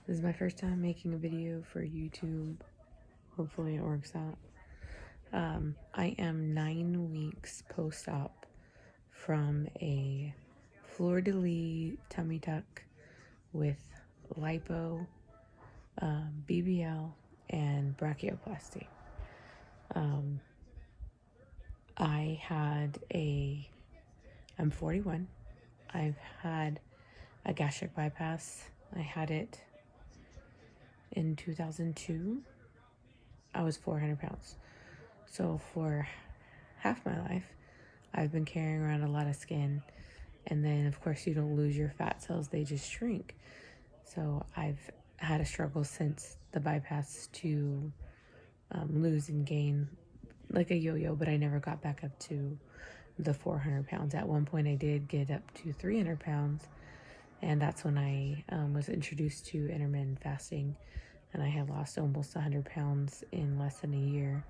This is my first time making a video for YouTube. Hopefully it works out. I am 9 weeks post-op from a Fleur-de-lis tummy tuck with Lipo, BBL, and brachioplasty. I'm 41. I've had a gastric bypass. I had it in 2002. I was 400 pounds. So for half my life, I've been carrying around a lot of skin. And then, of course, you don't lose your fat cells. They just shrink. So I've had a struggle since the bypass to lose and gain like a yo-yo, but I never got back up to the 400 pounds. At one point, I did get up to 300 pounds. And that's when I was introduced to intermittent fasting. And I had lost almost 100 pounds in less than a year.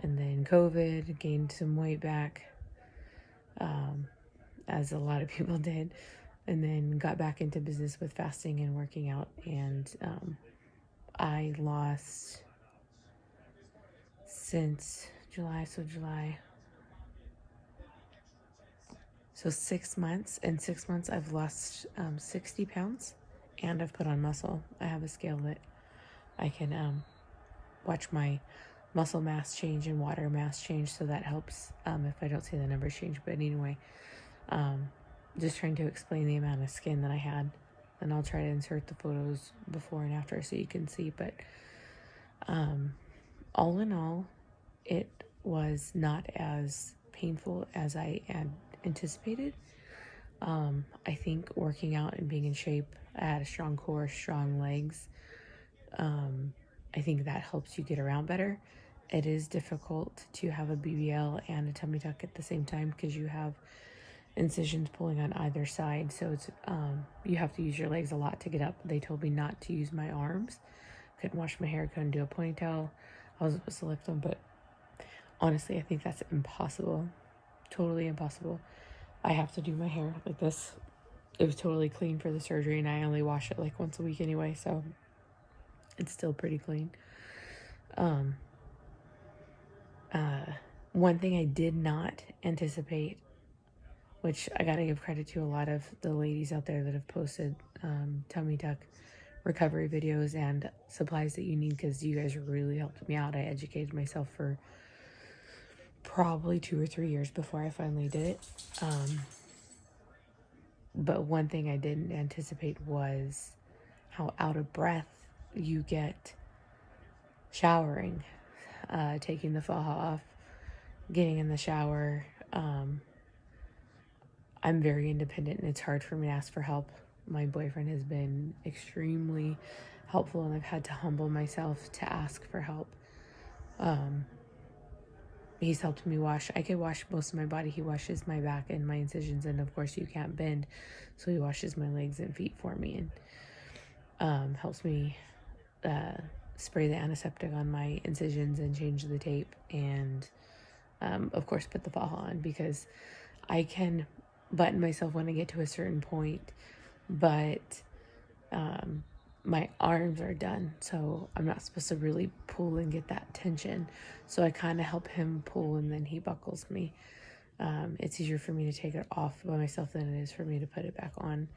And then COVID, gained some weight back, as a lot of people did. And then got back into business with fasting and working out. And I lost since July. So 6 months. In 6 months, I've lost 60 pounds. And I've put on muscle. I have a scale that I can watch my muscle mass change and water mass change, so that helps if I don't see the numbers change. But anyway, just trying to explain the amount of skin that I had, and I'll try to insert the photos before and after so you can see. But all in all, it was not as painful as I had anticipated. I think working out and being in shape, I had a strong core, strong legs. I think that helps you get around better. It is difficult to have a BBL and a tummy tuck at the same time because you have incisions pulling on either side. So it's you have to use your legs a lot to get up. They told me not to use my arms. Couldn't wash my hair, couldn't do a ponytail. I was supposed to lift them, but honestly, I think that's impossible. Totally impossible. I have to do my hair like this. It was totally clean for the surgery, and I only wash it like once a week anyway, so it's still pretty clean. One thing I did not anticipate, which I gotta give credit to a lot of the ladies out there that have posted tummy tuck recovery videos and supplies that you need, because you guys really helped me out. I educated myself for probably 2 or 3 years before I finally did it. But one thing I didn't anticipate was how out of breath you get showering, taking the faja off, getting in the shower. I'm very independent, and it's hard for me to ask for help. My boyfriend has been extremely helpful, and I've had to humble myself to ask for help. He's helped me wash. I could wash most of my body. He washes my back and my incisions, and of course you can't bend, so he washes my legs and feet for me, and helps me spray the antiseptic on my incisions and change the tape, and of course put the faja on, because I can button myself when I get to a certain point, but my arms are done, so I'm not supposed to really pull and get that tension. So I kind of help him pull, and then he buckles me. It's easier for me to take it off by myself than it is for me to put it back on,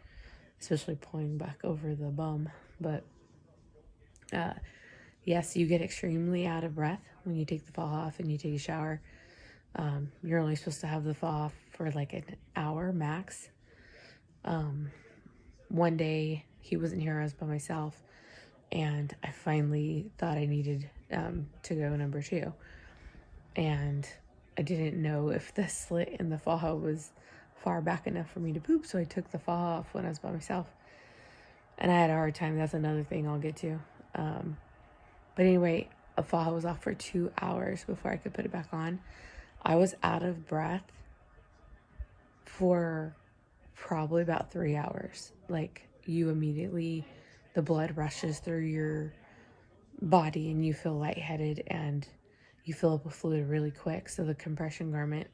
especially pulling back over the bum. But yes, you get extremely out of breath when you take the faja off and you take a shower. You're only supposed to have the faja off for like an hour max. One day he wasn't here, I was by myself, and I finally thought I needed to go number 2. And I didn't know if the slit in the faja was far back enough for me to poop, so I took the faja off when I was by myself. And I had a hard time. That's another thing I'll get to. But anyway, a faja was off for 2 hours before I could put it back on. I was out of breath for probably about 3 hours. Like, you immediately, the blood rushes through your body and you feel lightheaded and you fill up with fluid really quick. So the compression garment,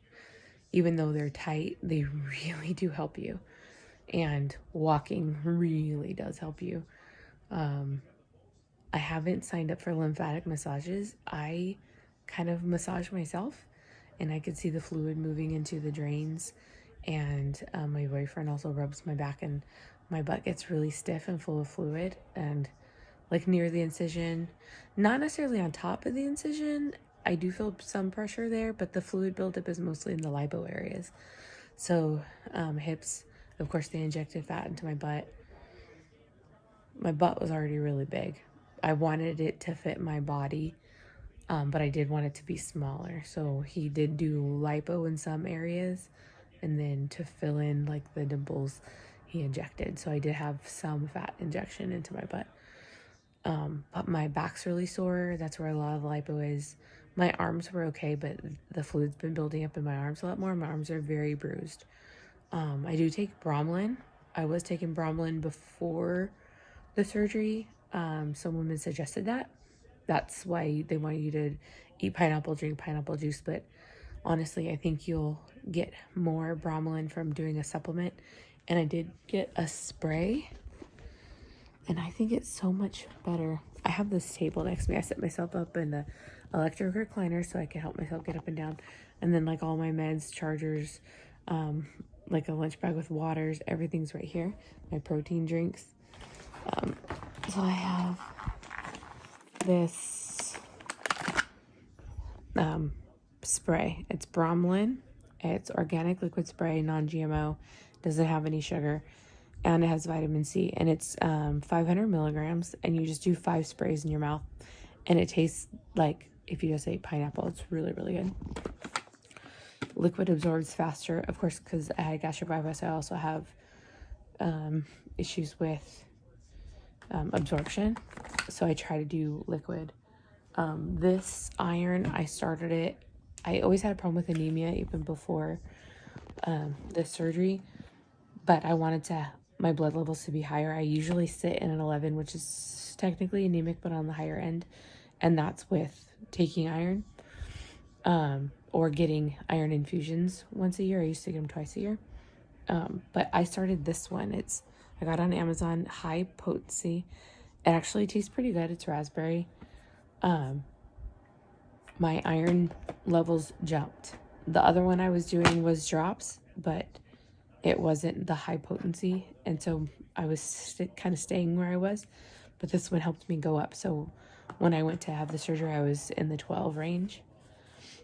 even though they're tight, they really do help you. And walking really does help you. I haven't signed up for lymphatic massages. I kind of massage myself, and I could see the fluid moving into the drains. And my boyfriend also rubs my back, and my butt gets really stiff and full of fluid, and like near the incision, not necessarily on top of the incision. I do feel some pressure there, but the fluid buildup is mostly in the lipo areas. So hips, of course, they injected fat into my butt. My butt was already really big. I wanted it to fit my body, but I did want it to be smaller. So he did do lipo in some areas, and then to fill in like the dimples, he injected. So I did have some fat injection into my butt. But my back's really sore. That's where a lot of the lipo is. My arms were okay, but the fluid's been building up in my arms a lot more. My arms are very bruised. I do take bromelain. I was taking bromelain before the surgery. Some women suggested that. That's why they want you to eat pineapple, drink pineapple juice. But honestly, I think you'll get more bromelain from doing a supplement. And I did get a spray, and I think it's so much better. I have this table next to me. I set myself up in the electric recliner so I can help myself get up and down. And then like all my meds, chargers, like a lunch bag with waters, everything's right here. My protein drinks. So I have this spray. It's bromelain. It's organic liquid spray, non-GMO, doesn't have any sugar, and it has vitamin C. And it's 500 milligrams, and you just do 5 sprays in your mouth, and it tastes like if you just ate pineapple. It's really, really good. Liquid absorbs faster, of course, because I had gastric bypass. I also have issues with absorption, so I try to do liquid. This iron, I started it. I always had a problem with anemia even before this surgery, but I wanted my blood levels to be higher. I usually sit in an 11, which is technically anemic, but on the higher end, and that's with taking iron or getting iron infusions once a year. I used to get them twice a year, but I started this one. I got on Amazon, high potency. It actually tastes pretty good. It's raspberry. My iron levels jumped. The other one I was doing was drops, but it wasn't the high potency, and so I was kind of staying where I was, but this one helped me go up. So when I went to have the surgery, I was in the 12 range,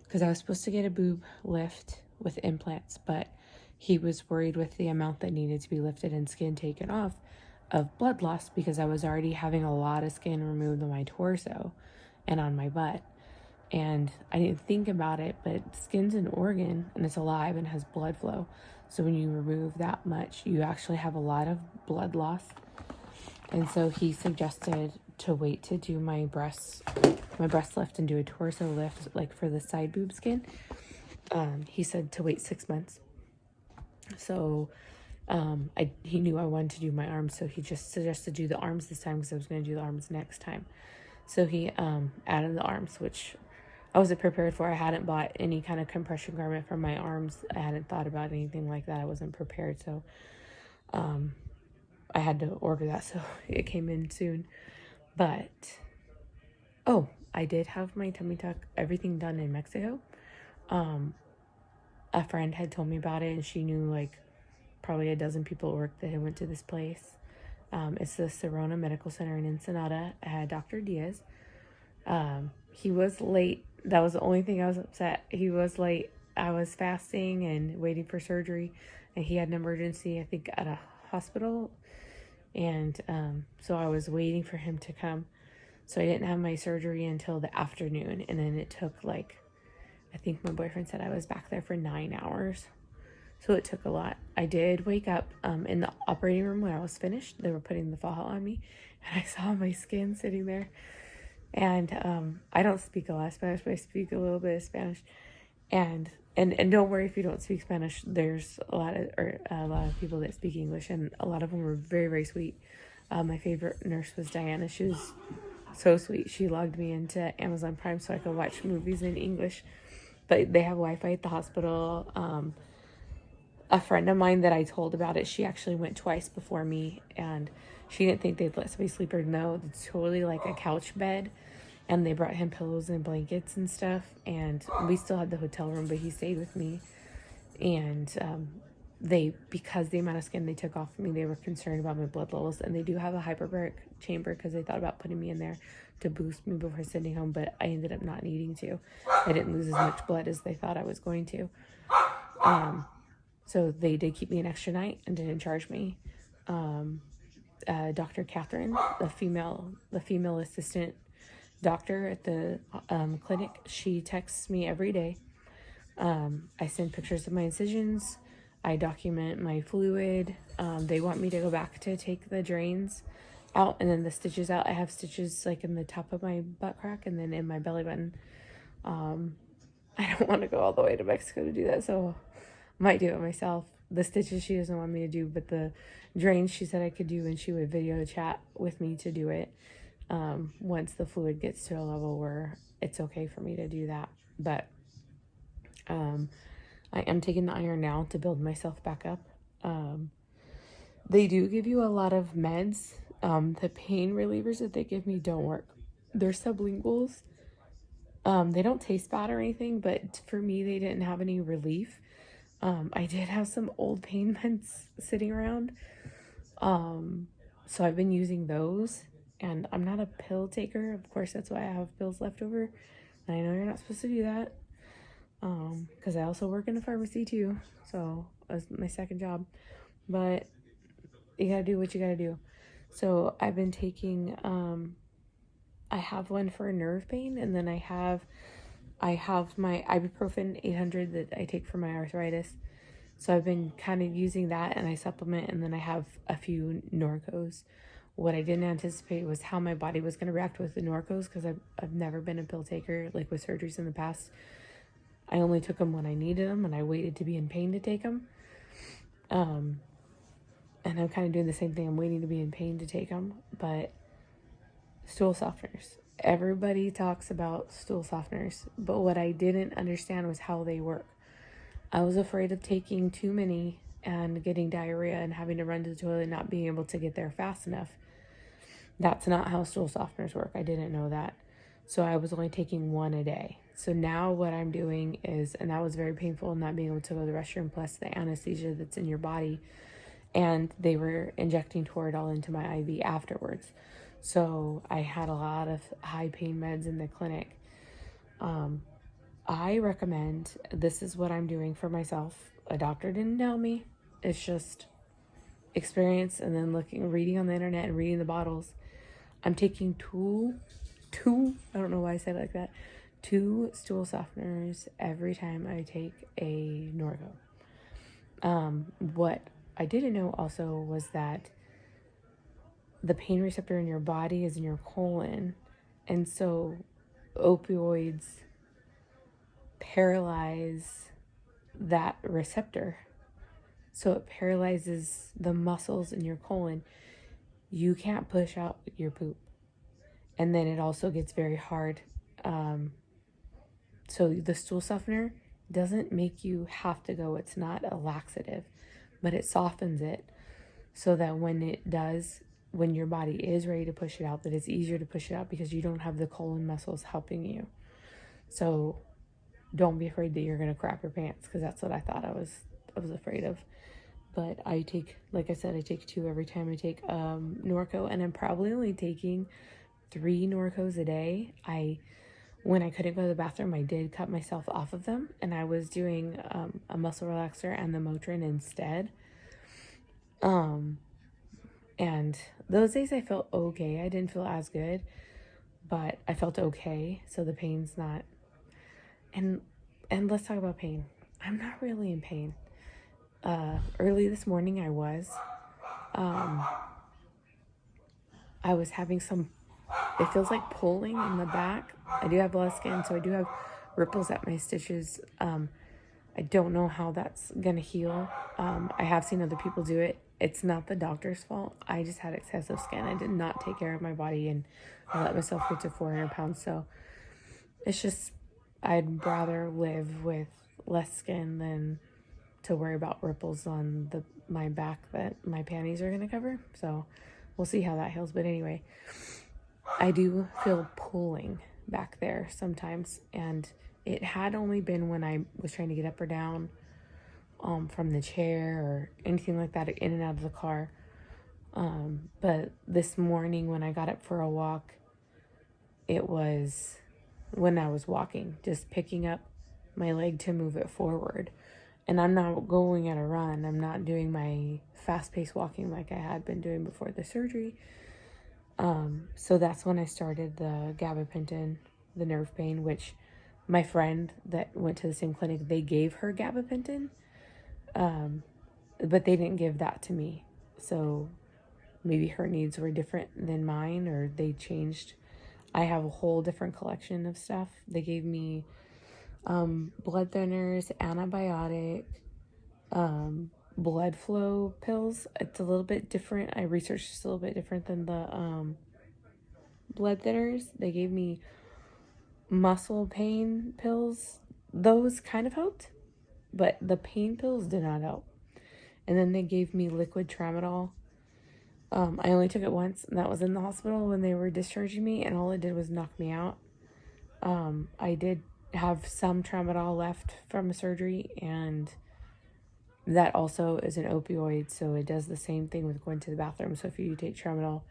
because I was supposed to get a boob lift with implants, but he was worried with the amount that needed to be lifted and skin taken off of blood loss, because I was already having a lot of skin removed on my torso and on my butt. And I didn't think about it, but skin's an organ, and it's alive and has blood flow. So when you remove that much, you actually have a lot of blood loss. And so he suggested to wait to do my breast lift and do a torso lift, like for the side boob skin. He said to wait 6 months. So he knew I wanted to do my arms, so he just suggested to do the arms this time, because I was going to do the arms next time. So he added the arms, which I wasn't prepared for. I hadn't bought any kind of compression garment for my arms. I hadn't thought about anything like that. I wasn't prepared, so I had to order that, so it came in soon. But I did have my tummy tuck, everything done in Mexico. A friend had told me about it, and she knew like probably a dozen people at work that had went to this place. It's the Serona Medical Center in Ensenada. I had Dr. Diaz. He was late. That was the only thing I was upset. He was late. I was fasting and waiting for surgery, and he had an emergency, I think, at a hospital. And so I was waiting for him to come. So I didn't have my surgery until the afternoon, and then it took I think my boyfriend said I was back there for 9 hours. So it took a lot. I did wake up in the operating room when I was finished. They were putting the faja on me, and I saw my skin sitting there. And I don't speak a lot of Spanish, but I speak a little bit of Spanish. And don't worry if you don't speak Spanish. There's a lot of people that speak English, and a lot of them were very, very sweet. My favorite nurse was Diana. She was so sweet. She logged me into Amazon Prime so I could watch movies in English. But they have Wi-Fi at the hospital. a friend of mine that I told about it, she actually went twice before me, and she didn't think they'd let somebody sleep there. No, it's totally like a couch bed, and they brought him pillows and blankets and stuff, and we still had the hotel room, but he stayed with me. And because the amount of skin they took off of me, they were concerned about my blood levels, and they do have a hyperbaric chamber because they thought about putting me in there to boost me before sending home, but I ended up not needing to. I didn't lose as much blood as they thought I was going to. So they did keep me an extra night and didn't charge me. Dr. Catherine, the female assistant doctor at the clinic, she texts me every day. I send pictures of my incisions. I document my fluid. They want me to go back to take the drains out and then the stitches out. I have stitches like in the top of my butt crack and then in my belly button. I don't want to go all the way to Mexico to do that, so I might do it myself. The stitches she doesn't want me to do, but the drains she said I could do, and she would video chat with me to do it once the fluid gets to a level where it's okay for me to do that. But I am taking the iron now to build myself back up. They do give you a lot of meds. The pain relievers that they give me don't work. They're sublinguals. They don't taste bad or anything, but for me, they didn't have any relief. I did have some old pain meds sitting around. So I've been using those, and I'm not a pill taker. Of course, that's why I have pills left over. And I know you're not supposed to do that. Because I also work in a pharmacy too. So that's my second job. But you gotta do what you gotta do. So I've been taking, I have one for nerve pain, and then I have my ibuprofen 800 that I take for my arthritis. So I've been kind of using that, and I supplement, and then I have a few Norcos. What I didn't anticipate was how my body was going to react with the Norcos, because I've never been a pill taker, like with surgeries in the past. I only took them when I needed them, and I waited to be in pain to take them. And I'm kind of doing the same thing. I'm waiting to be in pain to take them. But stool softeners. Everybody talks about stool softeners, but what I didn't understand was how they work. I was afraid of taking too many and getting diarrhea and having to run to the toilet and not being able to get there fast enough. That's not how stool softeners work. I didn't know that. So I was only taking one a day. So now what I'm doing is, and that was very painful, not being able to go to the restroom, plus the anesthesia that's in your body. And they were injecting Toradol into my IV afterwards. So I had a lot of high pain meds in the clinic. I recommend, this is what I'm doing for myself. A doctor didn't tell me. It's just experience and then reading on the internet and reading the bottles. I'm taking two, I don't know why I said it like that, 2 stool softeners every time I take a Norco. What I didn't know also was that the pain receptor in your body is in your colon, and so opioids paralyze that receptor. So it paralyzes the muscles in your colon. You can't push out your poop. And then it also gets very hard. So the stool softener doesn't make you have to go. It's not a laxative, but it softens it so that when your body is ready to push it out, that it's easier to push it out because you don't have the colon muscles helping you. So don't be afraid that you're going to crap your pants, because that's what I thought I was afraid of. But I take, like I said, I take 2 every time I take Norco, and I'm probably only taking 3 Norcos a day. When I couldn't go to the bathroom, I did cut myself off of them, and I was doing a muscle relaxer and the Motrin instead. And those days I felt okay. I didn't feel as good, but I felt okay. So the pain's not. And let's talk about pain. I'm not really in pain. Early this morning I was. I was having it feels like pulling in the back. I do have less skin, so I do have ripples at my stitches. I don't know how that's gonna heal. I have seen other people do it. It's not the doctor's fault. I just had excessive skin. I did not take care of my body, and I let myself get to 400 pounds. So it's just, I'd rather live with less skin than to worry about ripples on my back that my panties are going to cover. So we'll see how that heals. But anyway, I do feel pulling back there sometimes. And it had only been when I was trying to get up or down from the chair or anything like that, in and out of the car. But this morning when I got up for a walk, it was when I was walking, just picking up my leg to move it forward. And I'm not going at a run. I'm not doing my fast-paced walking like I had been doing before the surgery. So that's when I started the gabapentin, the nerve pain, which my friend that went to the same clinic, they gave her gabapentin, but they didn't give that to me. So maybe her needs were different than mine, or they changed. I have a whole different collection of stuff. They gave me blood thinners, antibiotic, blood flow pills. It's a little bit different. I researched it's a little bit different than the blood thinners. They gave me muscle pain pills. Those kind of helped, but the pain pills did not help. And then they gave me liquid tramadol. I only took it once, and that was in the hospital when they were discharging me, and all it did was knock me out. I did have some tramadol left from a surgery, and that also is an opioid, so it does the same thing with going to the bathroom. So if you take tramadol,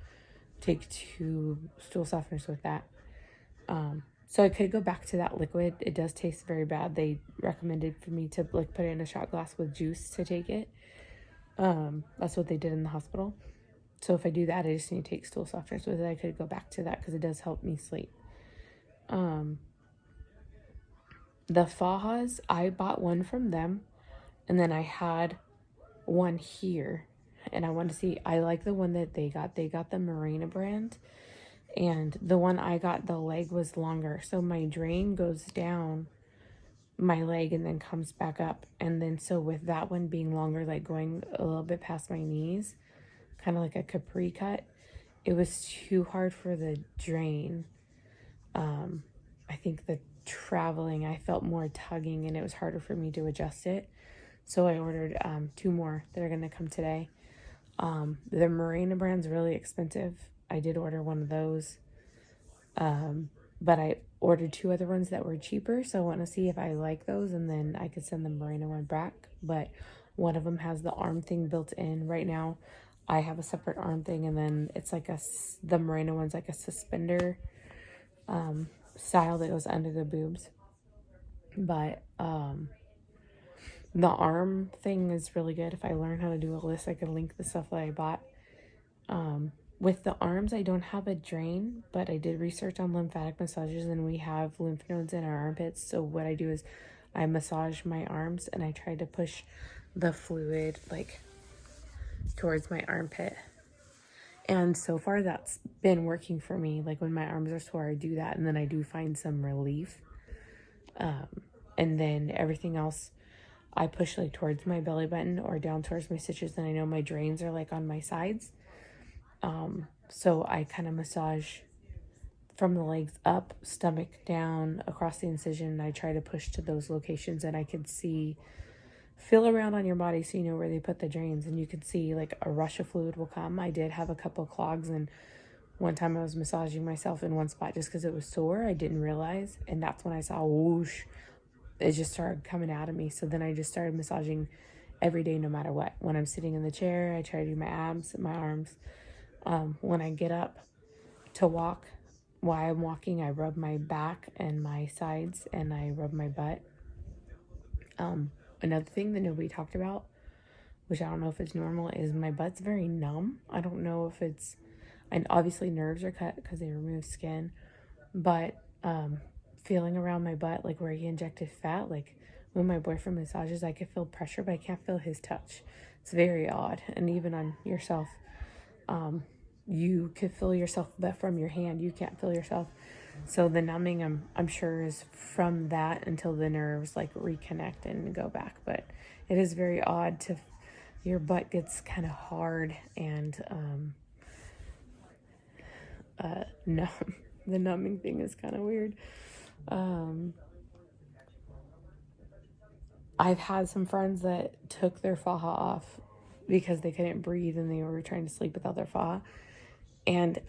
take 2 stool softeners with that. So I could go back to that liquid. It does taste very bad. They recommended for me to like put it in a shot glass with juice to take it. That's what they did in the hospital. So if I do that, I just need to take stool softeners with it. I could go back to that because it does help me sleep. The Fajas, I bought one from them, and then I had one here, and I wanted to see, I like the one that they got. They got the Marina brand, and the one I got, the leg was longer. So my drain goes down my leg and then comes back up. And then so with that one being longer, like going a little bit past my knees, kind of like a capri cut, it was too hard for the drain. I think the traveling, I felt more tugging, and it was harder for me to adjust it. So I ordered 2 more that are going to come today. The Marina brand's really expensive. I did order one of those. But I ordered 2 other ones that were cheaper. So I want to see if I like those, and then I could send the Marina one back. But one of them has the arm thing built in. Right now, I have a separate arm thing, and then it's like the Marina one's like a suspender style that goes under the boobs. But the arm thing is really good. If I learn how to do a list, I can link the stuff that I bought. With the arms, I don't have a drain, but I did research on lymphatic massages, and we have lymph nodes in our armpits. So what I do is I massage my arms, and I try to push the fluid like towards my armpit. And so far that's been working for me. Like when my arms are sore, I do that, and then I do find some relief. And then everything else, I push like towards my belly button or down towards my stitches. And I know my drains are like on my sides. So I kind of massage from the legs up, stomach down, across the incision. And I try to push to those locations, and I could feel around on your body so you know where they put the drains, and you can see like a rush of fluid will come. I did have a couple of clogs, and one time I was massaging myself in one spot just because it was sore. I didn't realize, and that's when I saw whoosh, it just started coming out of me. So then I just started massaging every day, no matter what. When I'm sitting in the chair, I try to do my abs, my arms. When I get up to walk, while I'm walking, I rub my back and my sides, and I rub my butt. Another thing that nobody talked about, which I don't know if it's normal, is my butt's very numb. I don't know if it's, and obviously nerves are cut because they remove skin, but feeling around my butt, like where he injected fat, like when my boyfriend massages, I can feel pressure, but I can't feel his touch. It's very odd. And even on yourself, you could feel yourself, but from your hand, you can't feel yourself. So the numbing, I'm sure, is from that until the nerves like reconnect and go back. But it is very odd to, your butt gets kind of hard and numb. The numbing thing is kind of weird. I've had some friends that took their faja off because they couldn't breathe and they were trying to sleep without their faja. And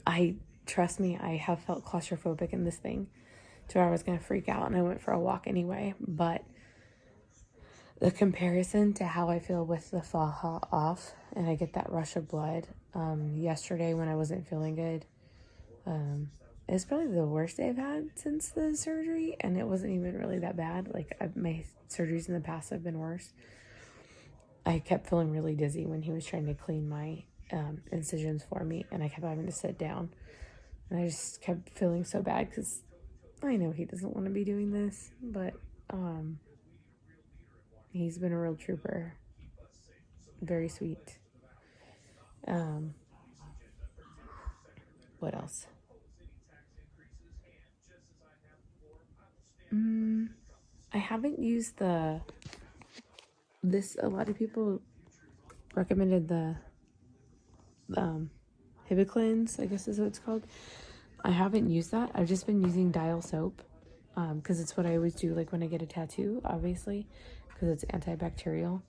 trust me, I have felt claustrophobic in this thing to where I was going to freak out, and I went for a walk anyway. But the comparison to how I feel with the faja off and I get that rush of blood, yesterday when I wasn't feeling good, it's probably the worst day I've had since the surgery, and it wasn't even really that bad. Like, my surgeries in the past have been worse. I kept feeling really dizzy when he was trying to clean my incisions for me, and I kept having to sit down. And I just kept feeling so bad because I know he doesn't want to be doing this, but he's been a real trooper. Very sweet. What else? I haven't used this. A lot of people recommended the Hibiclins, I guess is what it's called. I haven't used that. I've just been using Dial soap because it's what I always do, like when I get a tattoo, obviously, because it's antibacterial.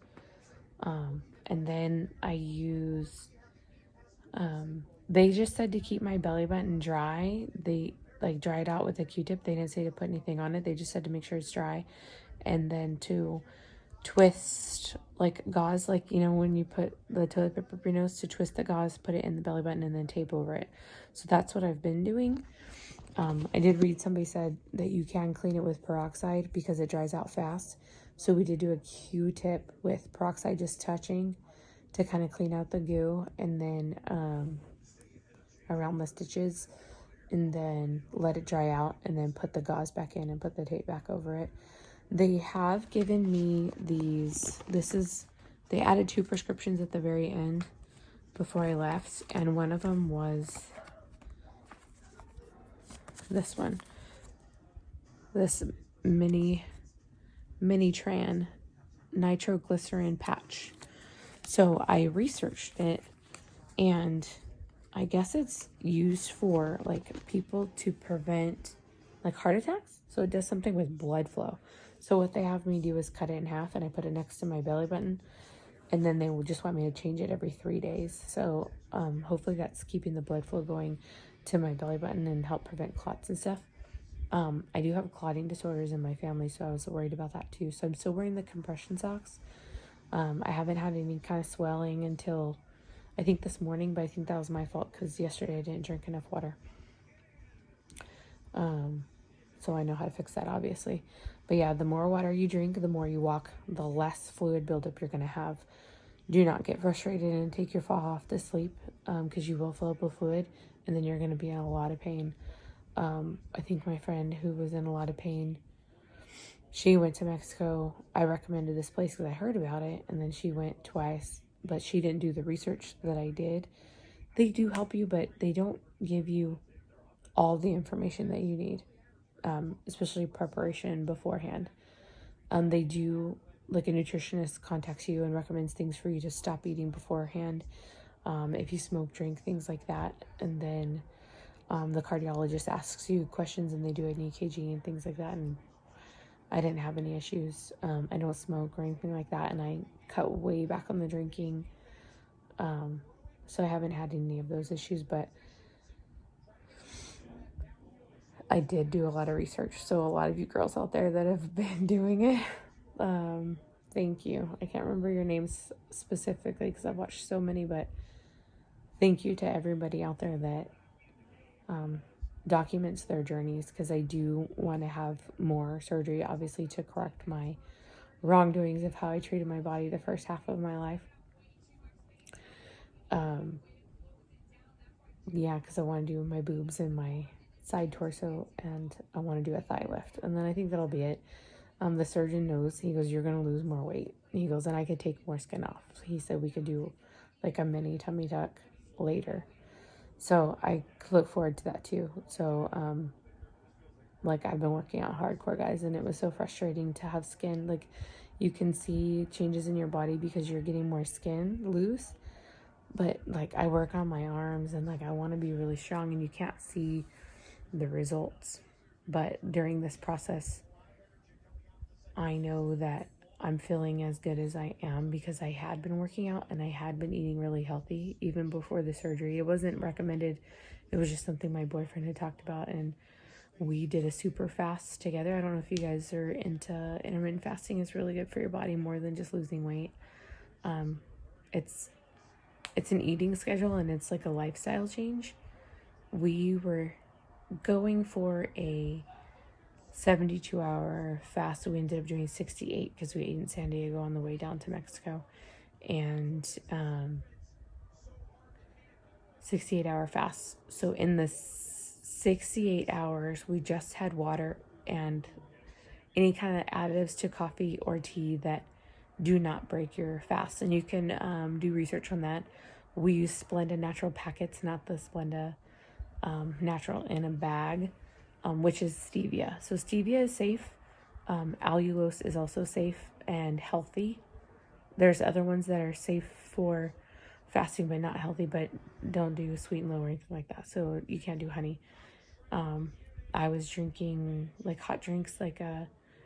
And then I use, they just said to keep my belly button dry. They like dry it out with a Q-tip. They didn't say to put anything on it. They just said to make sure it's dry. And then to twist like gauze, like, you know, when you put the toilet paper up your nose, to twist the gauze, put it in the belly button, and then tape over it. So that's what I've been doing. I did read somebody said that you can clean it with peroxide because it dries out fast. So we did do a Q-tip with peroxide, just touching to kind of clean out the goo, and then around the stitches, and then let it dry out, and then put the gauze back in and put the tape back over it. They have given me these. They added 2 prescriptions at the very end before I left, and one of them was this one. This mini Tran nitroglycerin patch. So I researched it, and I guess it's used for like people to prevent like heart attacks. So it does something with blood flow. So what they have me do is cut it in half, and I put it next to my belly button, and then they will just want me to change it every 3 days. So hopefully that's keeping the blood flow going to my belly button and help prevent clots and stuff. I do have clotting disorders in my family, so I was worried about that too. So I'm still wearing the compression socks. I haven't had any kind of swelling until I think this morning, but I think that was my fault because yesterday I didn't drink enough water. So I know how to fix that, obviously. But yeah, the more water you drink, the more you walk, the less fluid buildup you're going to have. Do not get frustrated and take your faja off to sleep because you will fill up with fluid, and then you're going to be in a lot of pain. I think my friend who was in a lot of pain, she went to Mexico. I recommended this place because I heard about it, and then she went twice, but she didn't do the research that I did. They do help you, but they don't give you all the information that you need, especially preparation beforehand. They do, like a nutritionist contacts you and recommends things for you to stop eating beforehand. If you smoke, drink, things like that. And then the cardiologist asks you questions, and they do an EKG and things like that. And I didn't have any issues. I don't smoke or anything like that, and I cut way back on the drinking. So I haven't had any of those issues, but I did do a lot of research. So a lot of you girls out there that have been doing it, thank you. I can't remember your names specifically because I've watched so many, but thank you to everybody out there that documents their journeys, because I do want to have more surgery, obviously, to correct my wrongdoings of how I treated my body the first half of my life. Yeah, because I want to do my boobs and my side torso, and I want to do a thigh lift, and then I think that'll be it. The surgeon knows. He goes, you're going to lose more weight. He goes, and I could take more skin off. So he said we could do like a mini tummy tuck later. So I look forward to that too. So, like, I've been working out hardcore, guys, and it was so frustrating to have skin. Like, you can see changes in your body because you're getting more skin loose. But, like, I work on my arms, and, like, I want to be really strong, and you can't see the results. But during this process, I know that I'm feeling as good as I am because I had been working out and I had been eating really healthy even before the surgery. It wasn't recommended. It was just something my boyfriend had talked about, and we did a super fast together. I don't know if you guys are into intermittent fasting. It's really good for your body more than just losing weight. It's an eating schedule and it's like a lifestyle change. We were going for a 72-hour fast. So we ended up doing 68 because we ate in San Diego on the way down to Mexico. And 68-hour fast. So in the 68 hours, we just had water and any kind of additives to coffee or tea that do not break your fast. And you can do research on that. We use Splenda natural packets, not the Splenda natural in a bag, which is stevia. So stevia is safe. Allulose is also safe and healthy. There's other ones that are safe for fasting but not healthy, but don't do sweet and low or anything like that. So you can't do honey. I was drinking like hot drinks, like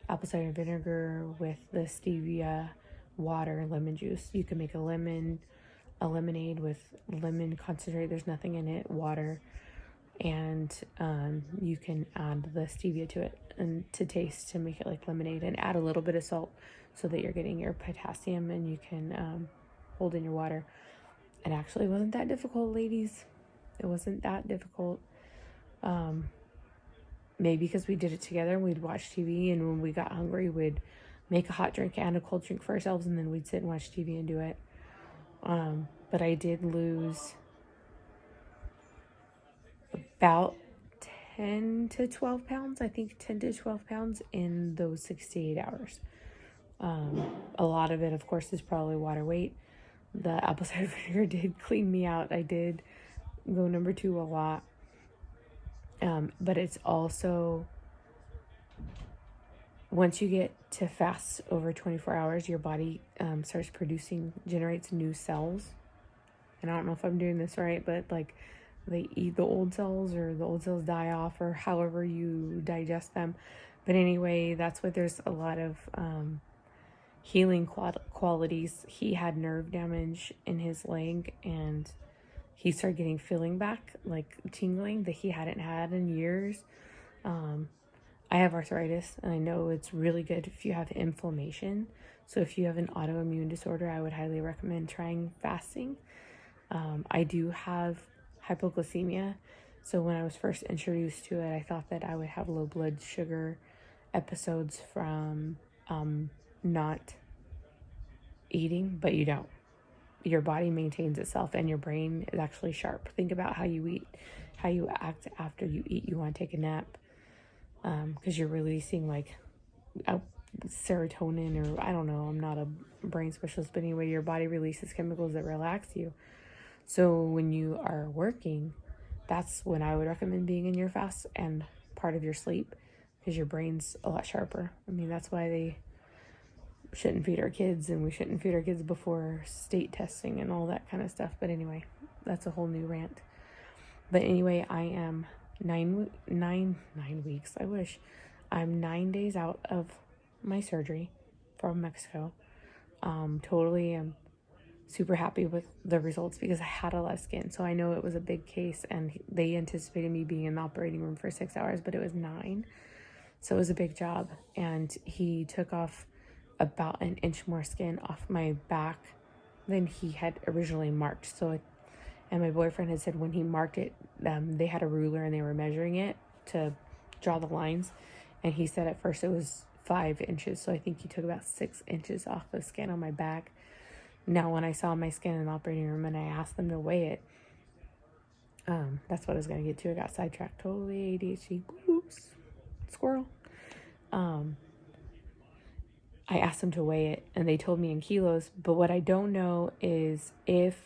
apple cider vinegar with the stevia, water, lemon juice. You can make a lemonade with lemon concentrate. There's nothing in it, water, and you can add the stevia to it and to taste to make it like lemonade, and add a little bit of salt so that you're getting your potassium and you can hold in your water. It actually wasn't that difficult, ladies. It wasn't that difficult. Maybe because we did it together and we'd watch TV, and when we got hungry, we'd make a hot drink and a cold drink for ourselves, and then we'd sit and watch TV and do it. But I did lose about 10 to 12 pounds. I think 10 to 12 pounds in those 68 hours. A lot of it, of course, is probably water weight. The apple cider vinegar did clean me out. I did go number 2 a lot. But it's also, once you get to fast over 24 hours, your body generates new cells. And I don't know if I'm doing this right, but like they eat the old cells or the old cells die off, or however you digest them. But anyway, that's what there's a lot of healing qualities. He had nerve damage in his leg, and he started getting feeling back, like tingling that he hadn't had in years. I have arthritis, and I know it's really good if you have inflammation. So if you have an autoimmune disorder, I would highly recommend trying fasting. I do have hypoglycemia. So when I was first introduced to it, I thought that I would have low blood sugar episodes from not eating, but you don't. Your body maintains itself, and your brain is actually sharp. Think about how you eat, how you act after you eat. You want to take a nap because you're releasing like serotonin, or I don't know, I'm not a brain specialist, but anyway, your body releases chemicals that relax you. So when you are working, that's when I would recommend being in your fast and part of your sleep, because your brain's a lot sharper. I mean, that's why they shouldn't feed our kids, and we shouldn't feed our kids before state testing and all that kind of stuff. But anyway, that's a whole new rant. But anyway, I am 9 weeks. I wish. I'm 9 days out of my surgery from Mexico. Totally am super happy with the results because I had a lot of skin. So I know it was a big case, and they anticipated me being in the operating room for 6 hours, but it was 9. So it was a big job. And he took off about an inch more skin off my back than he had originally marked. And my boyfriend had said when he marked it, they had a ruler and they were measuring it to draw the lines. And he said at first it was 5 inches. So I think he took about 6 inches off the skin on my back. Now, when I saw my skin in the operating room and I asked them to weigh it, that's what I was going to get to. I got sidetracked. Totally ADHD. Oops. Squirrel. I asked them to weigh it, and they told me in kilos. But what I don't know is if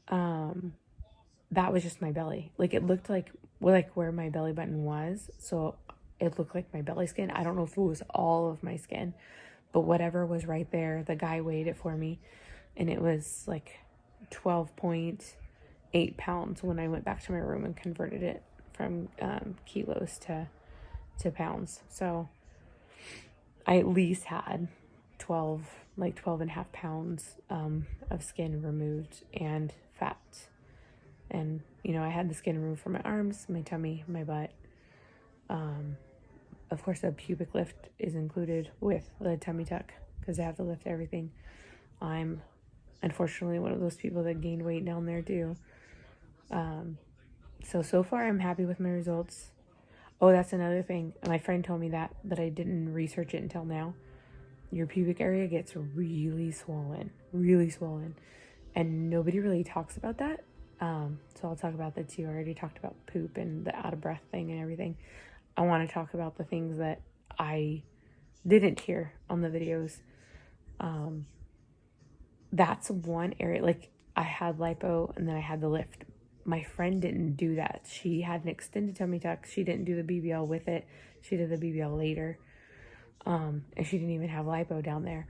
that was just my belly. Like, it looked like where my belly button was. So it looked like my belly skin. I don't know if it was all of my skin, but whatever was right there, the guy weighed it for me, and it was like 12.8 pounds when I went back to my room and converted it from kilos to pounds. So I at least had 12.5 pounds of skin removed and fat. And, I had the skin removed from my arms, my tummy, my butt. Of course, the pubic lift is included with the tummy tuck because I have to lift everything. I'm unfortunately one of those people that gained weight down there too. So far I'm happy with my results. Oh, that's another thing. My friend told me that, but I didn't research it until now. Your pubic area gets really swollen, and nobody really talks about that. So I'll talk about that too. I already talked about poop and the out of breath thing and everything. I want to talk about the things that I didn't hear on the videos. That's one area. Like, I had lipo and then I had the lift. My friend didn't do that. She had an extended tummy tuck. She didn't do the BBL with it. She did the BBL later. And she didn't even have lipo down there.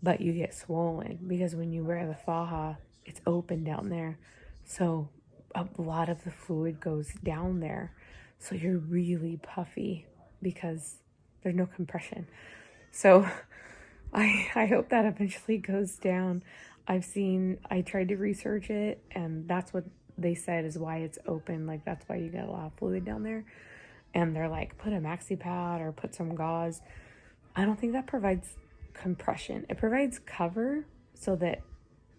But you get swollen because when you wear the faja, it's open down there. So a lot of the fluid goes down there. So you're really puffy because there's no compression. So I hope that eventually goes down. I tried to research it, and that's what they said is why it's open. Like, that's why you get a lot of fluid down there. And they're like, put a maxi pad or put some gauze. I don't think that provides compression. It provides cover so that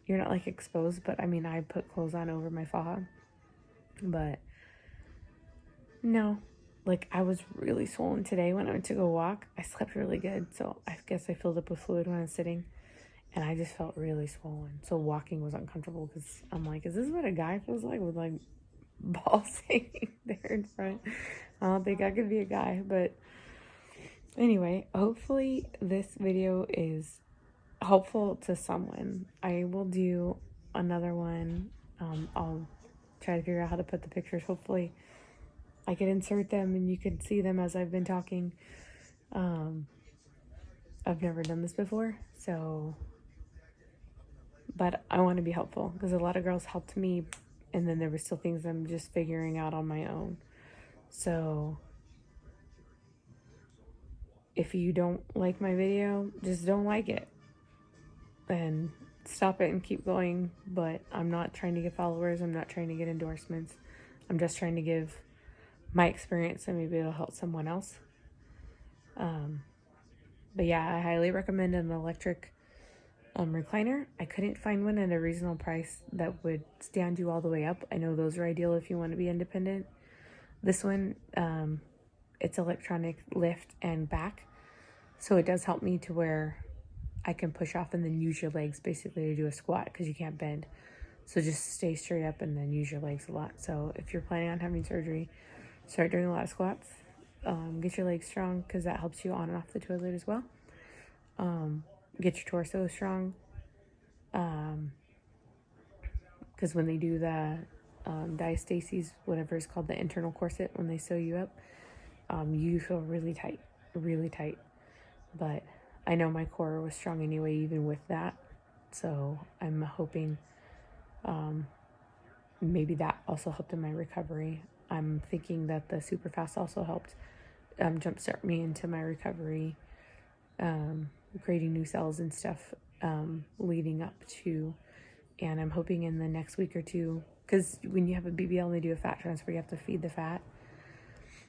you're not like exposed. But I mean, I put clothes on over my faja. But no, like, I was really swollen today when I went to go walk. I slept really good, so I guess I filled up with fluid when I was sitting, and I just felt really swollen. So walking was uncomfortable because I'm like, is this what a guy feels like with like balls hanging there in front? I don't think I could be a guy, but anyway, hopefully this video is helpful to someone. I will do another one. I'll try to figure out how to put the pictures. Hopefully I could insert them and you could see them as I've been talking. I've never done this before, but I want to be helpful because a lot of girls helped me, and then there were still things I'm just figuring out on my own. So if you don't like my video, just don't like it and stop it and keep going. But I'm not trying to get followers. I'm not trying to get endorsements. I'm just trying to give my experience, and maybe it'll help someone else. But yeah, I highly recommend an electric recliner. I couldn't find one at a reasonable price that would stand you all the way up. I know those are ideal if you want to be independent. This one, it's electronic lift and back, so it does help me to where I can push off and then use your legs basically to do a squat because you can't bend. So just stay straight up and then use your legs a lot. So if you're planning on having surgery, start doing a lot of squats. Get your legs strong because that helps you on and off the toilet as well. Get your torso strong. Because when they do the diastasis, whatever is called the internal corset, when they sew you up, you feel really tight. But I know my core was strong anyway, even with that. So I'm hoping maybe that also helped in my recovery. I'm thinking that the super fast also helped jumpstart me into my recovery, creating new cells and stuff leading up to. And I'm hoping in the next week or two, because when you have a BBL and they do a fat transfer, you have to feed the fat.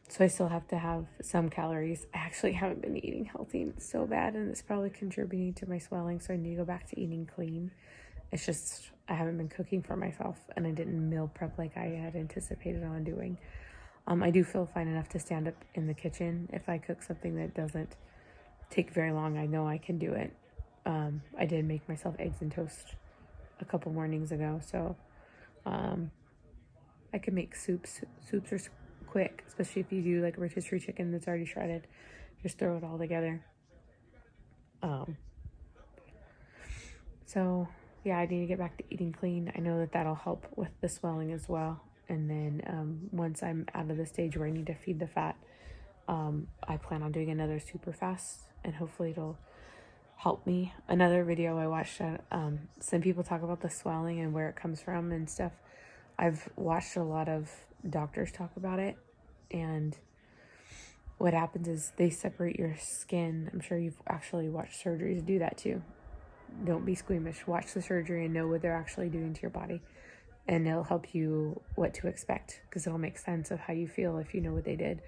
So I still have to have some calories. I actually haven't been eating healthy, and it's so bad, and it's probably contributing to my swelling. So I need to go back to eating clean. It's just I haven't been cooking for myself, and I didn't meal prep like I had anticipated on doing. I do feel fine enough to stand up in the kitchen. If I cook something that doesn't take very long, I know I can do it. I did make myself eggs and toast a couple mornings ago, so I could make soups. Soups are quick, especially if you do like a rotisserie chicken that's already shredded. Just throw it all together. So yeah, I need to get back to eating clean. I know that that'll help with the swelling as well. And then once I'm out of the stage where I need to feed the fat, I plan on doing another super fast, and hopefully it'll help me. Another video I watched, some people talk about the swelling and where it comes from and stuff. I've watched a lot of doctors talk about it, and what happens is they separate your skin. I'm sure you've actually watched surgeries do that too. Don't be squeamish. Watch the surgery and know what they're actually doing to your body. And it'll help you what to expect, because it'll make sense of how you feel if you know what they did.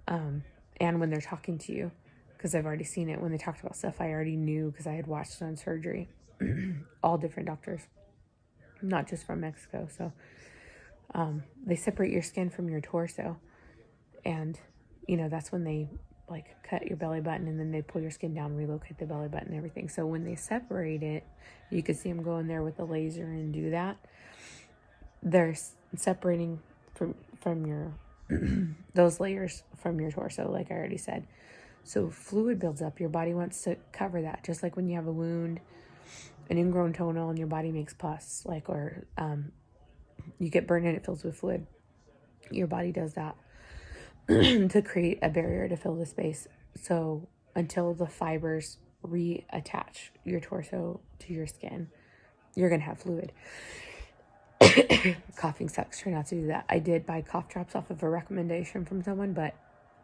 And when they're talking to you, because I've already seen it. When they talked about stuff, I already knew because I had watched on surgery. All different doctors, not just from Mexico. So they separate your skin from your torso. And, that's when they like cut your belly button, and then they pull your skin down, relocate the belly button and everything. So when they separate it, you could see them go in there with the laser and do that. They're separating from your those layers from your torso, like I already said. So fluid builds up. Your body wants to cover that, just like when you have a wound, an ingrown toenail, and your body makes pus, or you get burned and it fills with fluid. Your body does that to create a barrier to fill the space. So until the fibers reattach your torso to your skin, you're going to have fluid. Coughing sucks. Try not to do that. I did buy cough drops off of a recommendation from someone, but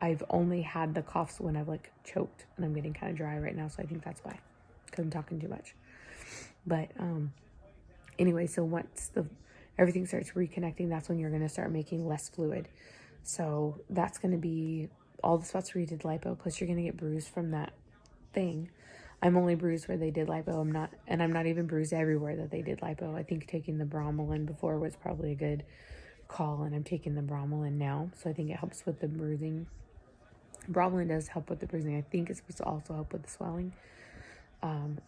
I've only had the coughs when I've choked, and I'm getting kind of dry right now. So I think that's why, because I'm talking too much. But anyway, so once everything starts reconnecting, that's when you're going to start making less fluid. So that's going to be all the spots where you did lipo, plus you're going to get bruised from that thing. I'm only bruised where they did lipo. I'm not even bruised everywhere that they did lipo. I think taking the bromelain before was probably a good call, and I'm taking the bromelain now. So I think it helps with the bruising. Bromelain does help with the bruising. I think it's supposed to also help with the swelling,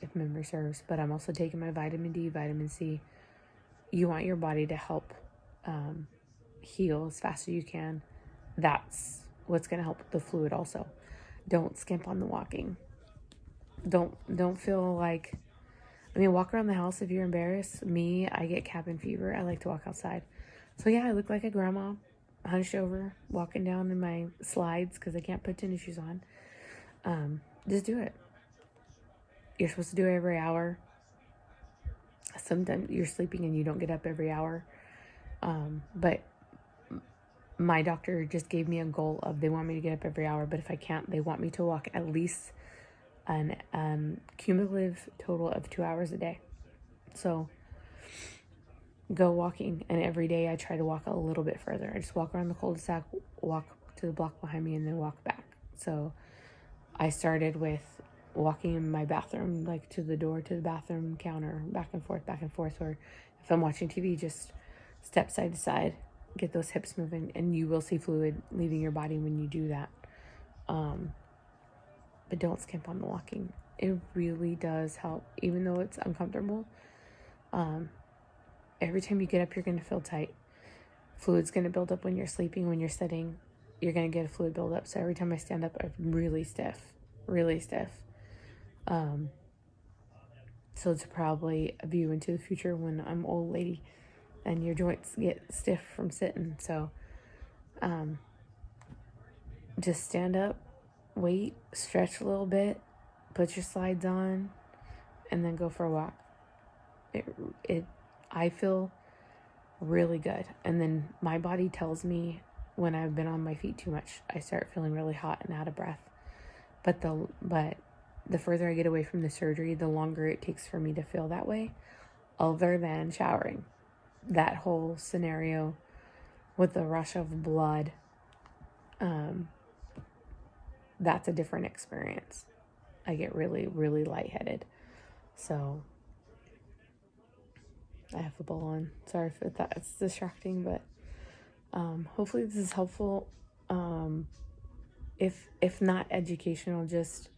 if memory serves. But I'm also taking my vitamin D, vitamin C. You want your body to help heal as fast as you can. That's what's going to help with the fluid also. Don't skimp on the walking. Don't feel like, walk around the house if you're embarrassed. Me, I get cabin fever. I like to walk outside. So yeah, I look like a grandma, hunched over, walking down in my slides because I can't put tennis shoes on. Just do it. You're supposed to do it every hour. Sometimes you're sleeping and you don't get up every hour. But my doctor just gave me a goal of, they want me to get up every hour, but if I can't, they want me to walk at least an cumulative total of 2 hours a day. So go walking, and every day I try to walk a little bit further. I just walk around the cul-de-sac, walk to the block behind me, and then walk back. So I started with walking in my bathroom, to the door to the bathroom counter, back and forth, or if I'm watching TV, just step side to side, get those hips moving, and you will see fluid leaving your body when you do that. But don't skimp on the walking. It really does help, even though it's uncomfortable. Every time you get up, you're going to feel tight. Fluid's going to build up when you're sleeping. When you're sitting, you're going to get a fluid buildup. So every time I stand up, I'm really stiff. So it's probably a view into the future when I'm an old lady and your joints get stiff from sitting. So just stand up, wait, stretch a little bit, put your slides on, and then go for a walk. I feel really good. And then my body tells me when I've been on my feet too much, I start feeling really hot and out of breath. But the further I get away from the surgery, the longer it takes for me to feel that way, other than showering. That whole scenario with the rush of blood, that's a different experience. I get really, really lightheaded. So I have a bowl on. Sorry if that's distracting, but hopefully this is helpful. If not educational, just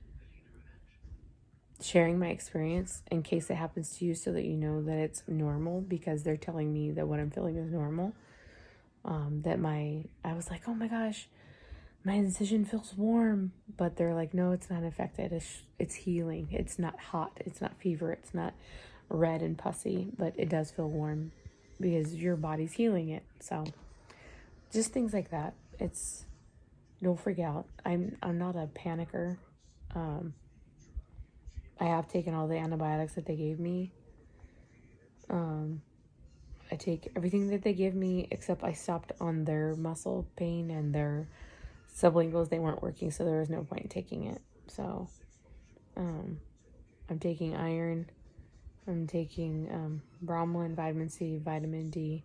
sharing my experience in case it happens to you, so that you know that it's normal, because they're telling me that what I'm feeling is normal. I was like, oh my gosh, my incision feels warm, but they're like, no, it's not affected. It's healing. It's not hot. It's not fever. It's not red and pussy, but it does feel warm because your body's healing it. So just things like that. Don't freak out. I'm not a panicker. I have taken all the antibiotics that they gave me. I take everything that they give me, except I stopped on their muscle pain and their sublinguals, they weren't working, so there was no point in taking it. So I'm taking iron, I'm taking bromelain, vitamin C, vitamin D,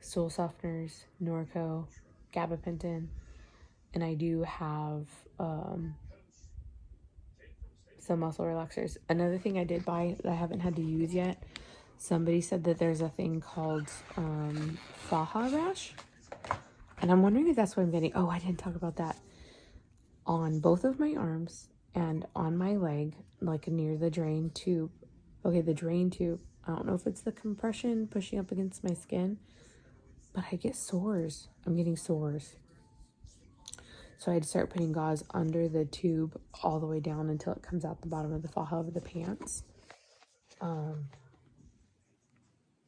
stool softeners, Norco, gabapentin, and I do have some muscle relaxers. Another thing I did buy that I haven't had to use yet, somebody said that there's a thing called faja rash, and I'm wondering if that's what I'm getting. Oh, I didn't talk about that. On both of my arms and on my leg, like near the drain tube. Okay, the drain tube, I don't know if it's the compression pushing up against my skin, but I get sores. I'm getting sores. So I had to start putting gauze under the tube all the way down until it comes out the bottom of the faja of the pants.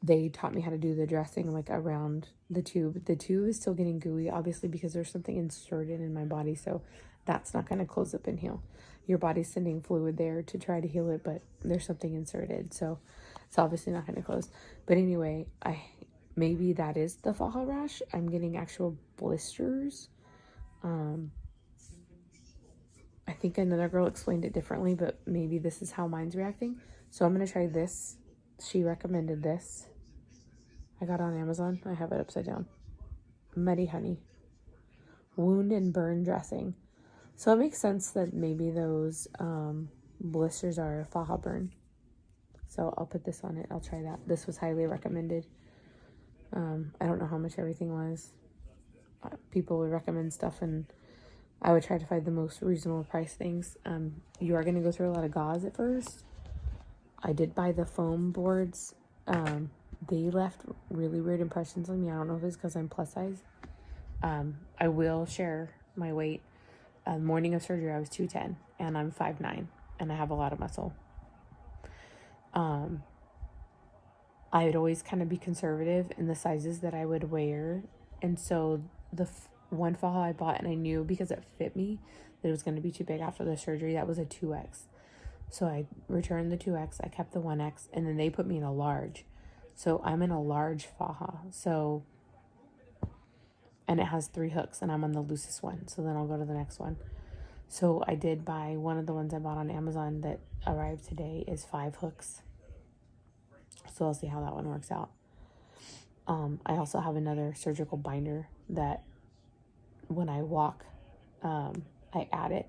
They taught me how to do the dressing like around the tube. The tube is still getting gooey, obviously, because there's something inserted in my body. So that's not going to close up and heal. Your body's sending fluid there to try to heal it, but there's something inserted. So it's obviously not going to close. But anyway, maybe that is the faja rash. I'm getting actual blisters. I think another girl explained it differently, but maybe this is how mine's reacting. So I'm going to try this. She recommended this. I got it on Amazon. I have it upside down. Muddy Honey. Wound and burn dressing. So it makes sense that maybe those blisters are a faja burn. So I'll put this on it. I'll try that. This was highly recommended. I don't know how much everything was. People would recommend stuff, and I would try to find the most reasonable price things. You are going to go through a lot of gauze at first. I did buy the foam boards. They left really weird impressions on me. I don't know if it's because I'm plus size. I will share my weight. Morning of surgery, I was 210, and I'm 5'9", and I have a lot of muscle. I would always kind of be conservative in the sizes that I would wear, and so the one faja I bought, and I knew because it fit me that it was going to be too big after the surgery, that was a 2X. So I returned the 2X, I kept the 1X, and then they put me in a large. So I'm in a large faja. So, and it has 3 hooks, and I'm on the loosest one. So then I'll go to the next one. So I did buy one of the ones I bought on Amazon that arrived today is 5 hooks. So I'll see how that one works out. I also have another surgical binder that when I walk, I add it.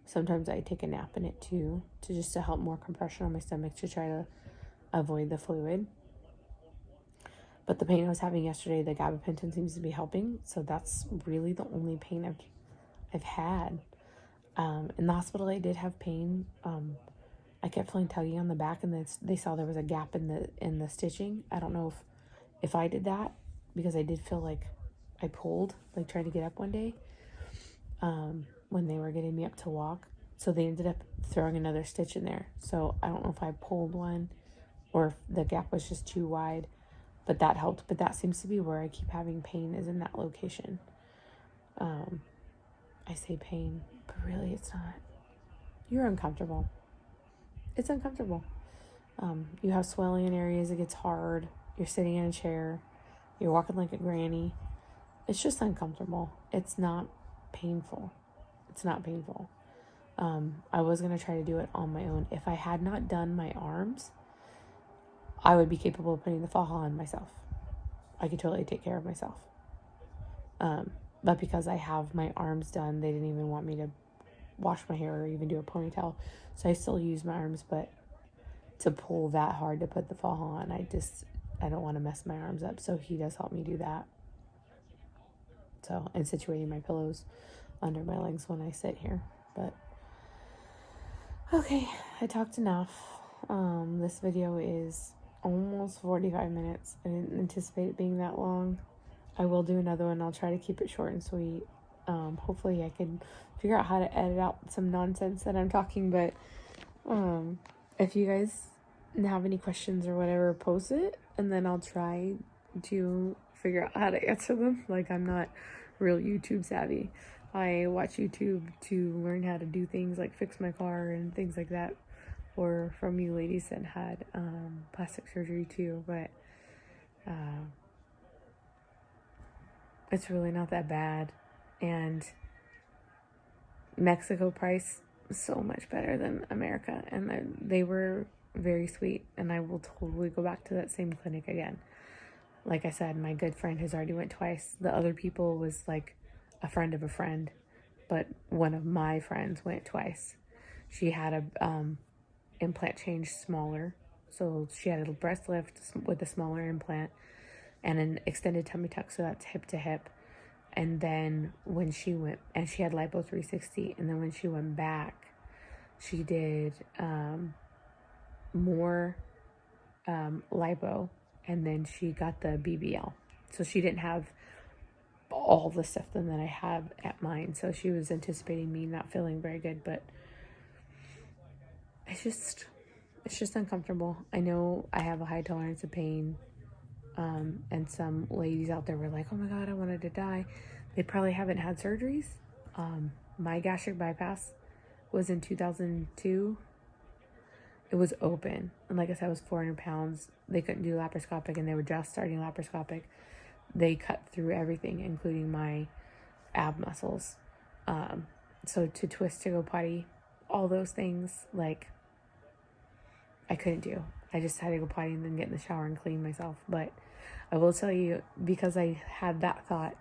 Sometimes I take a nap in it too, to help more compression on my stomach to try to avoid the fluid. But the pain I was having yesterday, the gabapentin seems to be helping. So that's really the only pain I've had. In the hospital, I did have pain. I kept feeling tuggy on the back, and they saw there was a gap in the stitching. I don't know if I did that, because I did feel like I pulled, like trying to get up one day, when they were getting me up to walk. So they ended up throwing another stitch in there. So I don't know if I pulled one or if the gap was just too wide, but that helped. But that seems to be where I keep having pain, is in that location. I say pain, but really it's not. You're uncomfortable. It's uncomfortable. You have swelling in areas. It gets hard. You're sitting in a chair. You're walking like a granny. It's just uncomfortable. It's not painful. It's not painful. I was going to try to do it on my own. If I had not done my arms, I would be capable of putting the faja on myself. I could totally take care of myself. But because I have my arms done, they didn't even want me to wash my hair or even do a ponytail. So I still use my arms, but to pull that hard to put the faja on, I don't want to mess my arms up. So he does help me do that. So, and situating my pillows under my legs when I sit here. But okay, I talked enough. This video is almost 45 minutes. I didn't anticipate it being that long. I will do another one. I'll try to keep it short and sweet. Hopefully I can figure out how to edit out some nonsense that I'm talking, but if you guys have any questions or whatever, post it, and then I'll try to figure out how to answer them. Like, I'm not real YouTube savvy. I watch YouTube to learn how to do things like fix my car and things like that, or from you ladies that had plastic surgery too, but it's really not that bad. And Mexico price so much better than America, and they were very sweet, and I will totally go back to that same clinic again. Like I said, my good friend has already went twice. The other people was like a friend of a friend, but one of my friends went twice. She had a implant change smaller, so she had a breast lift with a smaller implant and an extended tummy tuck, so that's hip to hip. And then when she went, and she had Lipo 360, and then when she went back, she did more Lipo, and then she got the BBL. So she didn't have all the stuff that I have at mine. So she was anticipating me not feeling very good, but it's just uncomfortable. I know I have a high tolerance of pain. And some ladies out there were like, oh my God, I wanted to die. They probably haven't had surgeries. My gastric bypass was in 2002. It was open. And like I said, it was 400 pounds. They couldn't do laparoscopic, and they were just starting laparoscopic. They cut through everything, including my ab muscles. So to twist, to go potty, all those things, like, I couldn't do. I just had to go potty and then get in the shower and clean myself. But I will tell you, because I had that thought,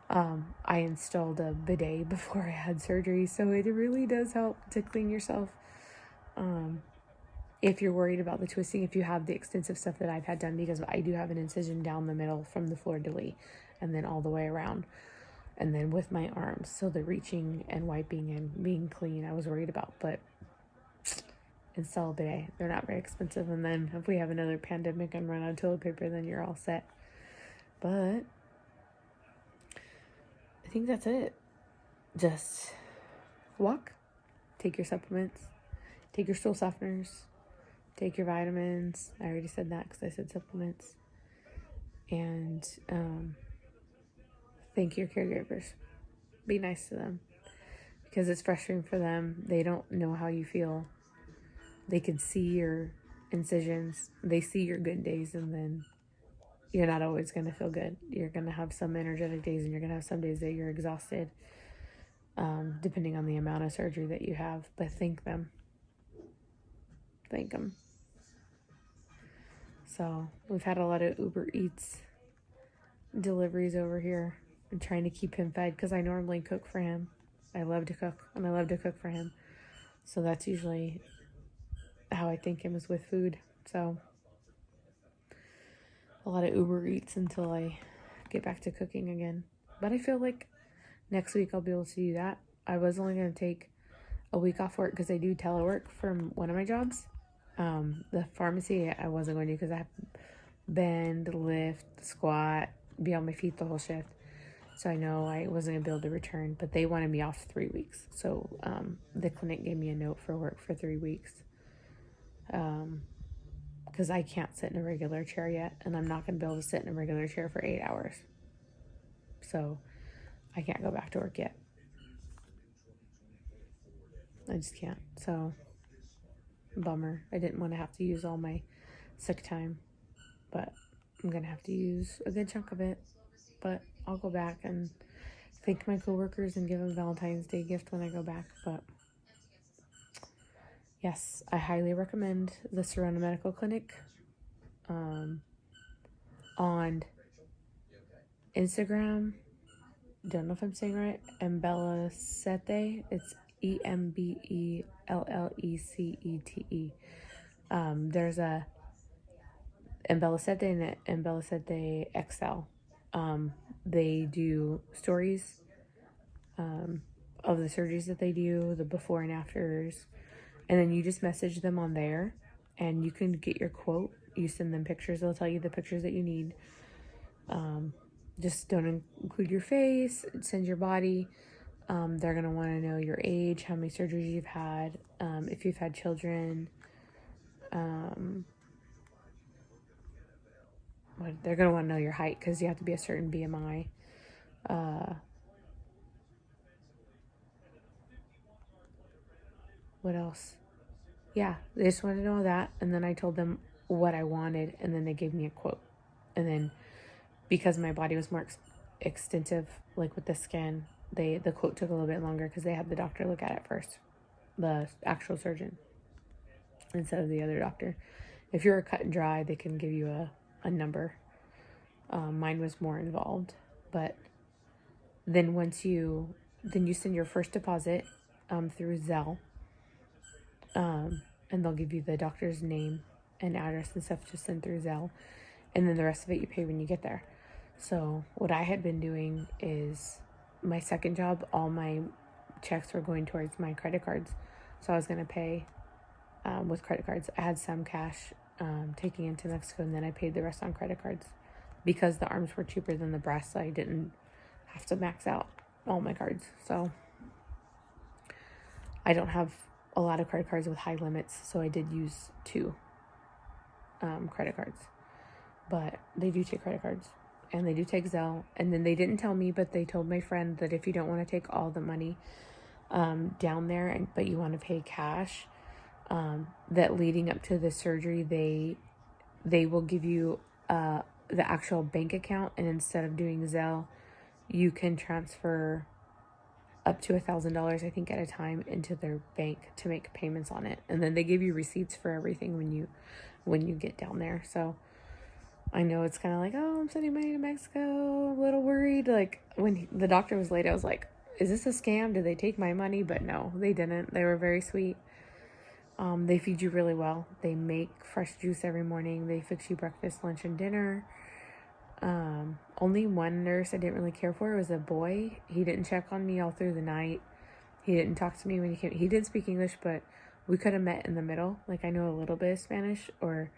I installed a bidet before I had surgery. So it really does help to clean yourself. If you're worried about the twisting, if you have the extensive stuff that I've had done, because I do have an incision down the middle from the Fleur-de-lis and then all the way around. And then with my arms. So the reaching and wiping and being clean, I was worried about. But install a bidet. They're not very expensive. And then if we have another pandemic and run out of toilet paper, then you're all set. But I think that's it. Just walk, take your supplements, take your stool softeners, take your vitamins. I already said that because I said supplements. And thank your caregivers. Be nice to them, because it's frustrating for them. They don't know how you feel. They can see your incisions. They see your good days, and then you're not always going to feel good. You're going to have some energetic days, and you're going to have some days that you're exhausted, depending on the amount of surgery that you have. But thank them. Thank them. So we've had a lot of Uber Eats deliveries over here. I'm trying to keep him fed because I normally cook for him. I love to cook, and I love to cook for him. So that's usually how I thank him, is with food. So a lot of Uber Eats until I get back to cooking again. But I feel like next week I'll be able to do that. I was only going to take a week off work because I do telework from one of my jobs. The pharmacy I wasn't going to, because I have to bend, lift, squat, be on my feet the whole shift. So I know I wasn't going to be able to return, but they wanted me off 3 weeks. So the clinic gave me a note for work for 3 weeks. Because I can't sit in a regular chair yet, and I'm not going to be able to sit in a regular chair for 8 hours. So I can't go back to work yet. I just can't. So bummer. I didn't want to have to use all my sick time, but I'm going to have to use a good chunk of it. But I'll go back and thank my coworkers and give them a Valentine's Day gift when I go back. But yes, I highly recommend the Ensenada Medical Clinic. On Instagram, don't know if I'm saying right, Embellecete. It's EMBELLECETE. There's a Embellecete and Embellecete XL. They do stories of the surgeries that they do, the before and afters, and then you just message them on there, and you can get your quote. You send them pictures. They'll tell you the pictures that you need. Just don't include your face. Send your body. They're going to want to know your age, how many surgeries you've had, if you've had children. They're going to want to know your height, because you have to be a certain BMI. What else? Yeah, they just wanted to know that. And then I told them what I wanted, and then they gave me a quote. And then because my body was more extensive, like with the skin, the quote took a little bit longer because they had the doctor look at it first, the actual surgeon, instead of the other doctor. If you're a cut and dry, they can give you a number. Mine was more involved, but then then you send your first deposit through Zelle, and they'll give you the doctor's name and address and stuff to send through Zelle, and then the rest of it you pay when you get there. So what I had been doing is my second job, all my checks were going towards my credit cards, so I was going to pay with credit cards. I had some cash taking into Mexico, and then I paid the rest on credit cards because the arms were cheaper than the breasts. I didn't have to max out all my cards. So I don't have a lot of credit cards with high limits, so I did use 2 credit cards. But they do take credit cards, and they do take Zelle. And then they didn't tell me, but they told my friend that if you don't want to take all the money down there, but you want to pay cash, that leading up to the surgery, they will give you the actual bank account, and instead of doing Zelle, you can transfer up to $1,000, I think, at a time into their bank to make payments on it. And then they give you receipts for everything when you get down there. So I know it's kind of like, oh, I'm sending money to Mexico, a little worried. Like, when the doctor was late, I was like, is this a scam? Did they take my money? But no, they didn't. They were very sweet. They feed you really well. They make fresh juice every morning. They fix you breakfast, lunch, and dinner. Only one nurse I didn't really care for. It was a boy. He didn't check on me all through the night. He didn't talk to me when he came. He did speak English, but we could have met in the middle. Like, I know a little bit of Spanish, or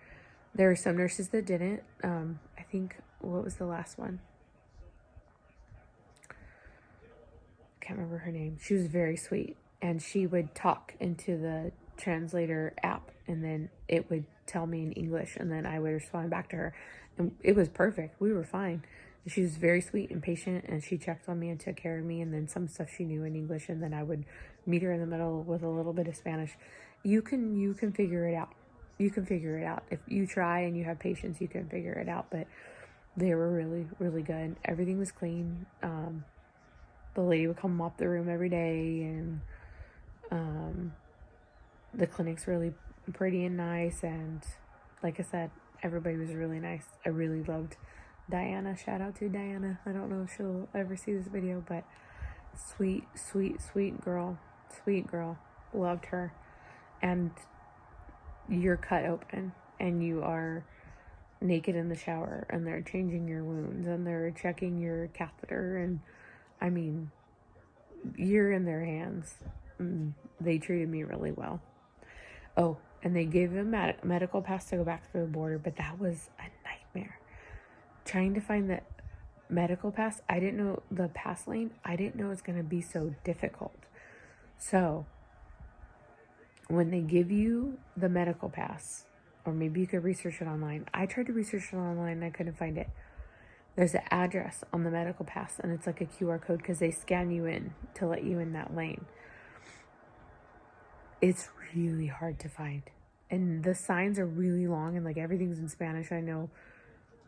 there were some nurses that didn't. I think, what was the last one? Can't remember her name. She was very sweet, and she would talk into the translator app, and then it would tell me in English, and then I would respond back to her, and it was perfect. We were fine. She was very sweet and patient, and she checked on me and took care of me, and then some stuff she knew in English, and then I would meet her in the middle with a little bit of Spanish. You can figure it out. You can figure it out. If you try and you have patience, you can figure it out. But they were really, really good. Everything was clean. The lady would come mop the room every day, and the clinic's really pretty and nice, and like I said, everybody was really nice. I really loved Diana. Shout out to Diana. I don't know if she'll ever see this video, but sweet, sweet, sweet girl. Sweet girl. Loved her. And you're cut open, and you are naked in the shower, and they're changing your wounds, and they're checking your catheter, and I mean, you're in their hands. They treated me really well. Oh, and they gave a medical pass to go back through the border, but that was a nightmare. Trying to find the medical pass, I didn't know the pass lane. I didn't know it was going to be so difficult. So when they give you the medical pass, or maybe you could research it online. I tried to research it online and I couldn't find it. There's an address on the medical pass, and it's like a QR code because they scan you in to let you in that lane. It's really hard to find. And the signs are really long, and like everything's in Spanish. I know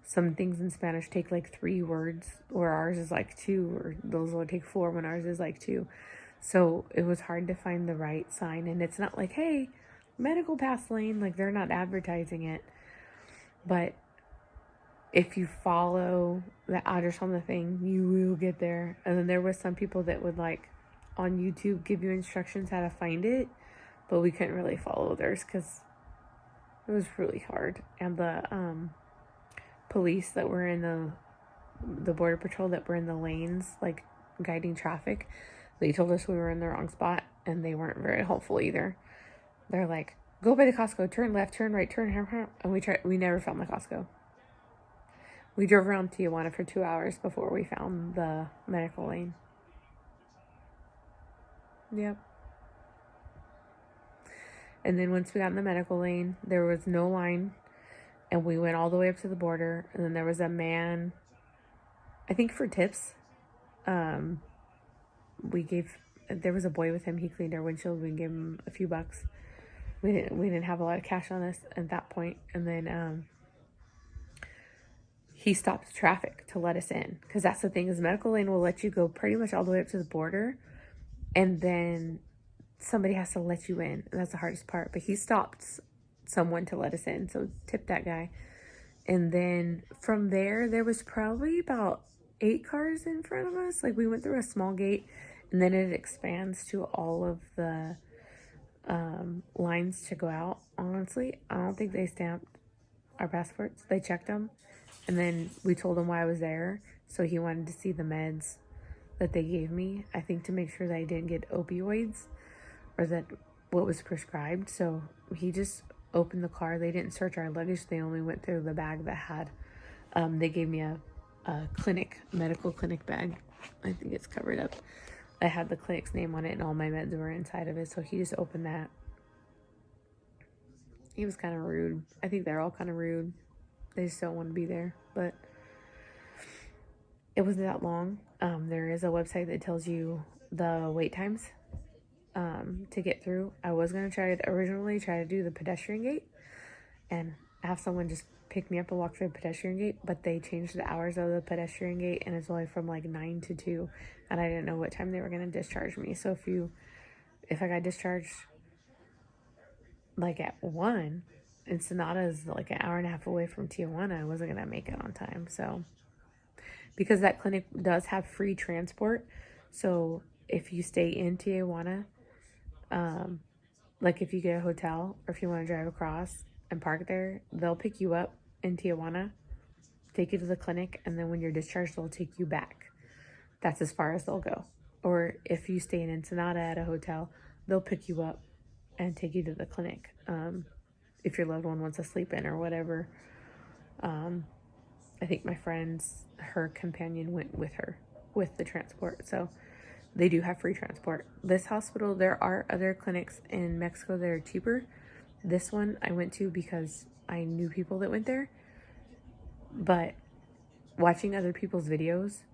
some things in Spanish take like 3 words, or ours is like 2, or those will take 4 when ours is like 2. So it was hard to find the right sign. And it's not like, hey, medical pass lane, like they're not advertising it. But if you follow the address on the thing, you will get there. And then there was some people that would like on YouTube give you instructions how to find it, but we couldn't really follow theirs because it was really hard. And the police that were in the border patrol that were in the lanes, like guiding traffic, they told us we were in the wrong spot, and they weren't very helpful either. They're like, go by the Costco, turn left, turn right, turn, and we never found the Costco. We drove around Tijuana for 2 hours before we found the medical lane. Yep. And then once we got in the medical lane, there was no line, and we went all the way up to the border, and then there was a man, I think for tips, there was a boy with him. He cleaned our windshield. We gave him a few bucks. We didn't have a lot of cash on us at that point. And then he stopped traffic to let us in. Because that's the thing, is medical lane will let you go pretty much all the way up to the border. And then somebody has to let you in. And that's the hardest part. But he stopped someone to let us in. So tip that guy. And then from there was probably about 8 cars in front of us. Like, we went through a small gate, and then it expands to all of the lines to go out. Honestly, I don't think they stamped our passports. They checked them, and then we told him why I was there. So he wanted to see the meds that they gave me, I think to make sure that I didn't get opioids, or that what was prescribed. So he just opened the car. They didn't search our luggage. They only went through the bag that had, they gave me a medical clinic bag. I think it's covered up. I had the clinic's name on it, and all my meds were inside of it. So he just opened that. He was kind of rude. I think they're all kind of rude. They just don't want to be there. But it wasn't that long. There is a website that tells you the wait times to get through. I was going to originally try to do the pedestrian gate and have someone just pick me up and walk through the pedestrian gate, but they changed the hours of the pedestrian gate, and it's only from like 9 to 2, and I didn't know what time they were going to discharge me. So if I got discharged like at 1, Ensenada is like an hour and a half away from Tijuana, I wasn't going to make it on time. So because that clinic does have free transport, so if you stay in Tijuana, like if you get a hotel, or if you want to drive across and park there, they'll pick you up in Tijuana, take you to the clinic, and then when you're discharged, they'll take you back. That's as far as they'll go. Or if you stay in Ensenada at a hotel, they'll pick you up and take you to the clinic. If your loved one wants to sleep in or whatever. I think my friend's, her companion went with her with the transport. So they do have free transport. This hospital, there are other clinics in Mexico that are cheaper. This one I went to because I knew people that went there. But watching other people's videos,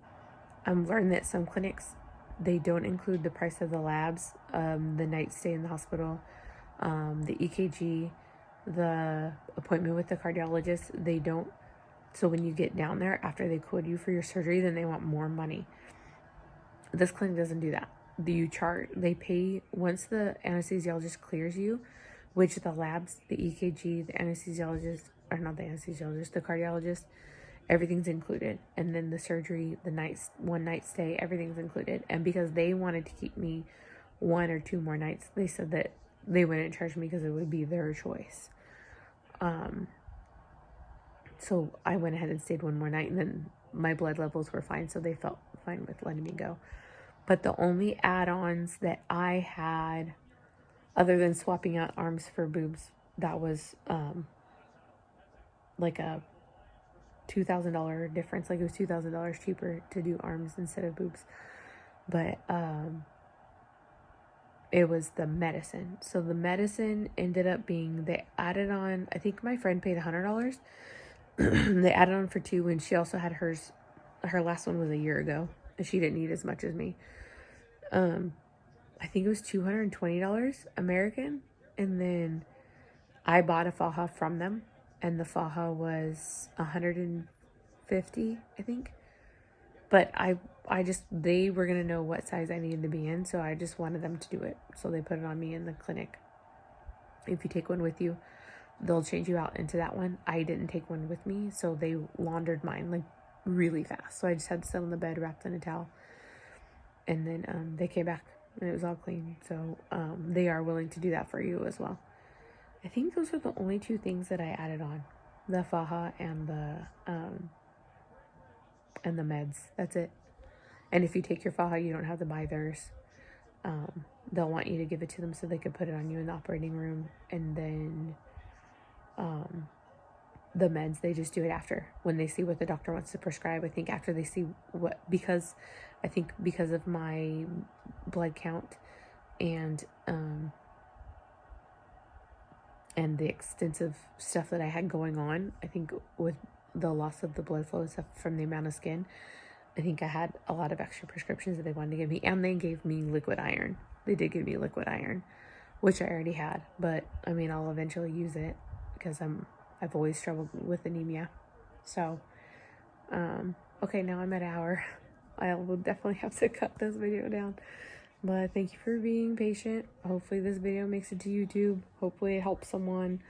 I'm learned that some clinics, they don't include the price of the labs, the night stay in the hospital, the EKG, the appointment with the cardiologist. They don't. So when you get down there, after they code you for your surgery, then they want more money. This clinic doesn't do that. They pay once the anesthesiologist clears you, which the labs, the EKG, the anesthesiologist, or not the anesthesiologist, the cardiologist, everything's included. And then the surgery, the one night stay, everything's included. And because they wanted to keep me 1 or 2 more nights, they said that they wouldn't charge me because it would be their choice. So I went ahead and stayed 1 more night, and then my blood levels were fine, so they felt fine with letting me go. But the only add-ons that I had, other than swapping out arms for boobs, that was like a $2,000 difference. Like, it was $2,000 cheaper to do arms instead of boobs. But it was the medicine. So the medicine ended up being, they added on, I think my friend paid $100. They added on for 2, and she also had hers. Her last one was a year ago, and she didn't need as much as me. I think it was $220 American, and then I bought a faja from them, and the faja was $150, I think. But they were gonna know what size I needed to be in, so I just wanted them to do it. So they put it on me in the clinic. If you take one with you, they'll change you out into that one. I didn't take one with me, so they laundered mine like really fast. So I just had to sit on the bed wrapped in a towel, and then they came back and it was all clean. So they are willing to do that for you as well. I think those are the only 2 things that I added on: the faja and the meds. That's it. And if you take your faja, you don't have to buy theirs. They'll want you to give it to them so they can put it on you in the operating room, and then the meds, they just do it after, when they see what the doctor wants to prescribe. I think after they see because of my blood count and the extensive stuff that I had going on, I think with the loss of the blood flow and stuff from the amount of skin, I think I had a lot of extra prescriptions that they wanted to give me. And they gave me liquid iron. They did give me liquid iron, which I already had, but I mean, I'll eventually use it because I've always struggled with anemia. So Okay, now I'm at an hour. I will definitely have to cut this video down. But thank you for being patient. Hopefully this video makes it to YouTube. Hopefully it helps someone.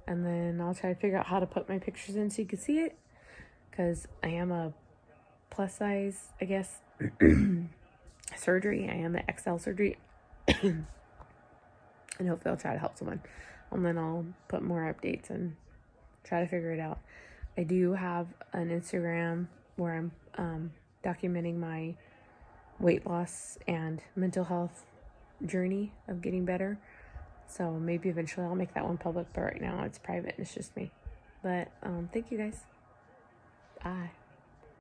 And then I'll try to figure out how to put my pictures in so you can see it. Because I am a plus size, I guess, surgery. I am the XL surgery. And hopefully I'll try to help someone. And then I'll put more updates and try to figure it out. I do have an Instagram where I'm documenting my weight loss and mental health journey of getting better. So maybe eventually I'll make that one public, but right now it's private and it's just me. But thank you guys. Bye.